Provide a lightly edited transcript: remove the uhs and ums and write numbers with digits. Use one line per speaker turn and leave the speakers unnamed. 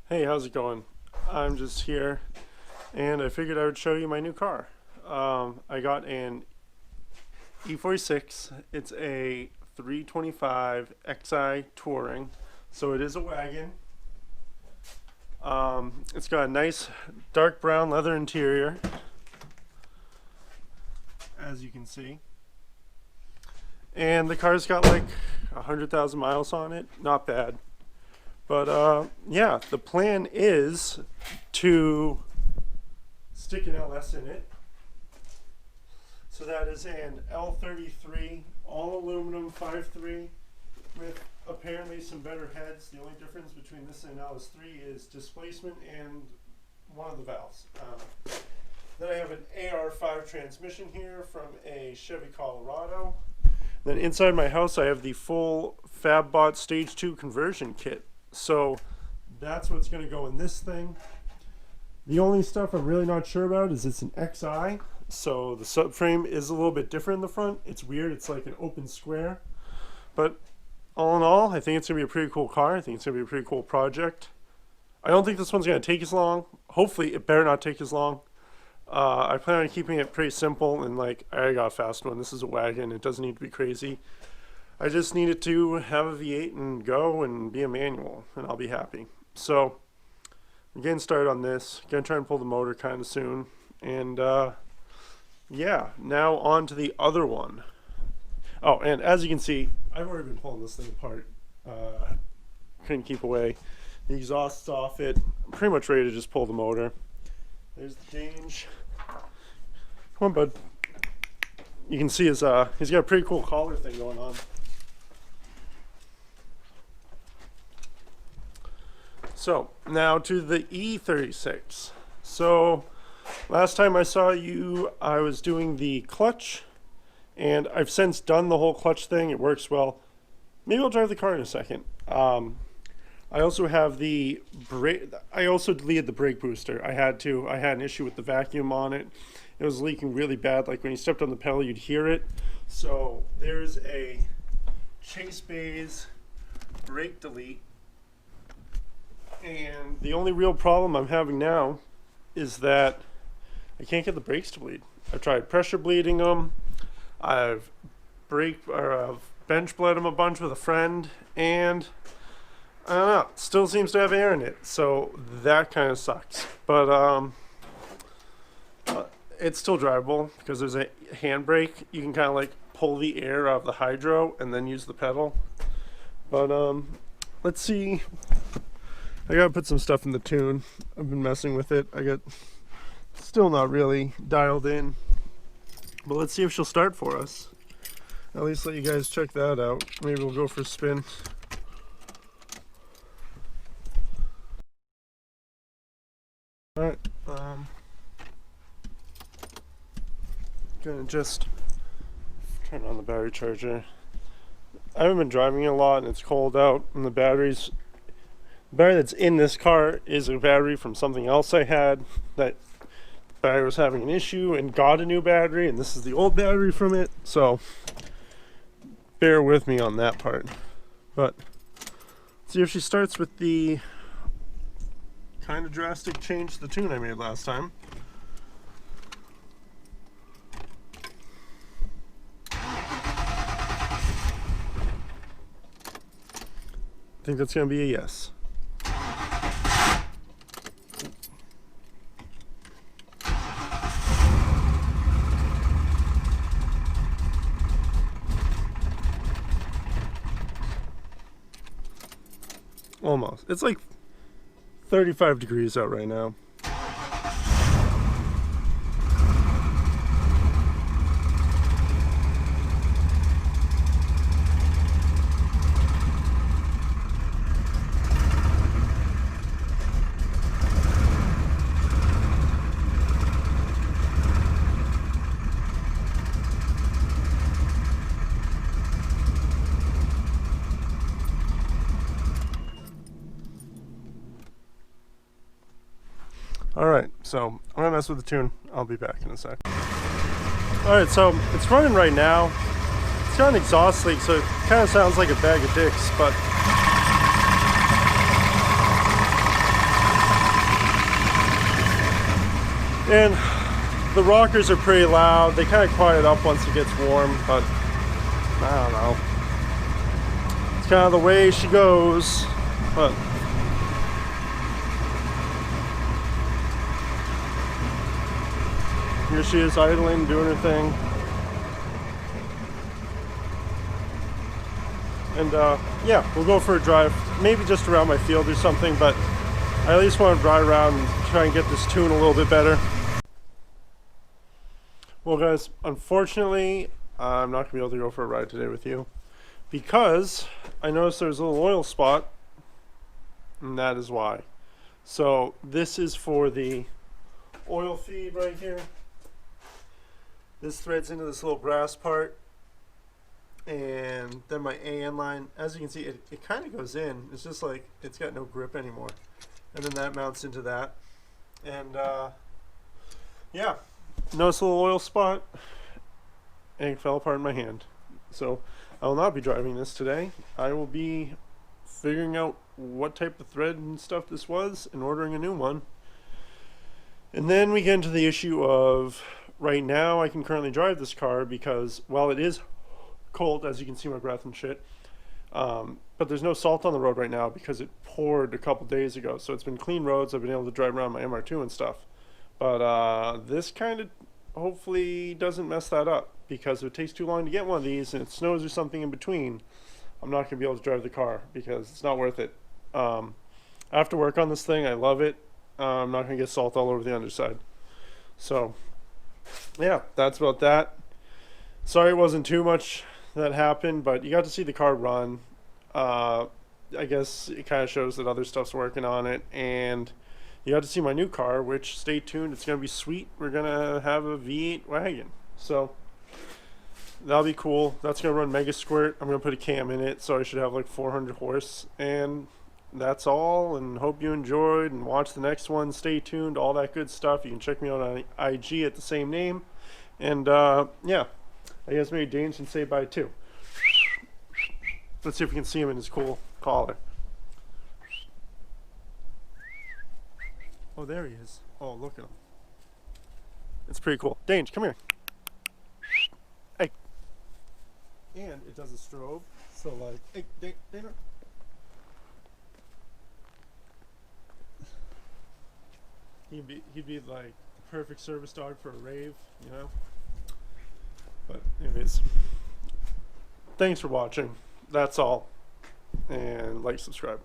Hey, how's it going? I'm just here and I figured I would show you my new car. I got an E46. It's a 325 XI Touring, so it is a wagon. It's got a nice dark brown leather interior, as you can see. And the car's got like 100,000 miles on it. Not bad. But yeah, the plan is to stick an LS in it. So that is an L33 all aluminum 5.3 with apparently some better heads. The only difference between this and LS3 is displacement and one of the valves. Then I have an AR5 transmission here from a Chevy Colorado. Then inside my house I have the full FabBot Stage 2 conversion kit. So that's what's going to go in this thing. The only stuff I'm really not sure about is it's an XI, so the subframe is a little bit different in the front. It's weird, it's like an open square. But all in all, I think it's going to be a pretty cool car. I think it's going to be a pretty cool project. I don't think this one's going to take as long. Hopefully it better not take as long. I plan on keeping it pretty simple, and like, I got a fast one. This is a wagon, it doesn't need to be crazy. I just needed to have a V8 and go and be a manual, and I'll be happy. So I'm getting started on this. Gonna try and pull the motor kind of soon. And yeah, now on to the other one. Oh, and as you can see, I've already been pulling this thing apart. Couldn't keep away. The exhaust's off it. I'm pretty much ready to just pull the motor. There's the Dange. Come on, bud. You can see he's got a pretty cool collar thing going on. So now to the E36. So last time I saw you, I was doing the clutch, and I've since done the whole clutch thing. It works well. Maybe I'll drive the car in a second. I also have the brake. I also deleted the brake booster. I had to. I had an issue with the vacuum on it. It was leaking really bad. Like when you stepped on the pedal, you'd hear it. So there's a chasebays brake delete. And the only real problem I'm having now is that I can't get the brakes to bleed. I've tried pressure bleeding them. I've bench bled them a bunch with a friend, and I don't know, it still seems to have air in it. So that kind of sucks. But it's still drivable because there's a handbrake. You can kind of like pull the air out of the hydro and then use the pedal. But let's see. I gotta put some stuff in the tune. I've been messing with it. I got still not really dialed in. But let's see if she'll start for us. At least let you guys check that out. Maybe we'll go for a spin. Alright, gonna just turn on the battery charger. I haven't been driving it a lot and it's cold out, and the battery that's in this car is a battery from something else I had. That battery was having an issue and got a new battery, and this is the old battery from it, so bear with me on that part. But let's see if she starts with the kind of drastic change to the tune I made last time. I think that's going to be a yes. Almost. It's like 35 degrees out right now. Alright, so I'm gonna mess with the tune. I'll be back in a sec. Alright, so it's running right now. It's got an exhaust leak, so it kind of sounds like a bag of dicks, but And the rockers are pretty loud. They kind of quiet up once it gets warm, but I don't know. It's kind of the way she goes. But here she is idling, doing her thing. And yeah, we'll go for a drive, maybe just around my field or something, but I at least want to drive around and try and get this tune a little bit better. Well guys, unfortunately, I'm not going to be able to go for a ride today with you because I noticed there's a little oil spot, and that is why. So this is for the oil feed right here. This threads into this little brass part, and then my AN line, as you can see, it kind of goes in. It's just like it's got no grip anymore, and then that mounts into that. And yeah, notice a little oil spot, and it fell apart in my hand. So I will not be driving this today. I will be figuring out what type of thread and stuff this was and ordering a new one. And then we get into the issue of, right now I can currently drive this car because while it is cold, as you can see my breath and shit, but there's no salt on the road right now because it poured a couple days ago. So it's been clean roads. I've been able to drive around my MR2 and stuff. But this kind of hopefully doesn't mess that up, because if it takes too long to get one of these and it snows or something in between, I'm not going to be able to drive the car because it's not worth it. I have to work on this thing. I love it. I'm not going to get salt all over the underside. So yeah, that's about that. Sorry it wasn't too much that happened, but you got to see the car run. I guess it kind of shows that other stuff's working on it, and you got to see my new car, which, stay tuned, it's going to be sweet. We're going to have a V8 wagon, so that'll be cool. That's going to run Mega Squirt. I'm going to put a cam in it, so I should have like 400 horse, and that's all. And hope you enjoyed and watch the next one. Stay tuned, all that good stuff. You can check me out on IG at the same name. And yeah, I guess maybe Dane can say bye too. Let's see if we can see him in his cool collar. Oh, there he is. Oh, look at him. It's pretty cool. Dane, come here. Hey. And it does a strobe. So like, hey, Dane. He'd be like the perfect service dog for a rave, you know? But anyways, thanks for watching. That's all. And like, subscribe.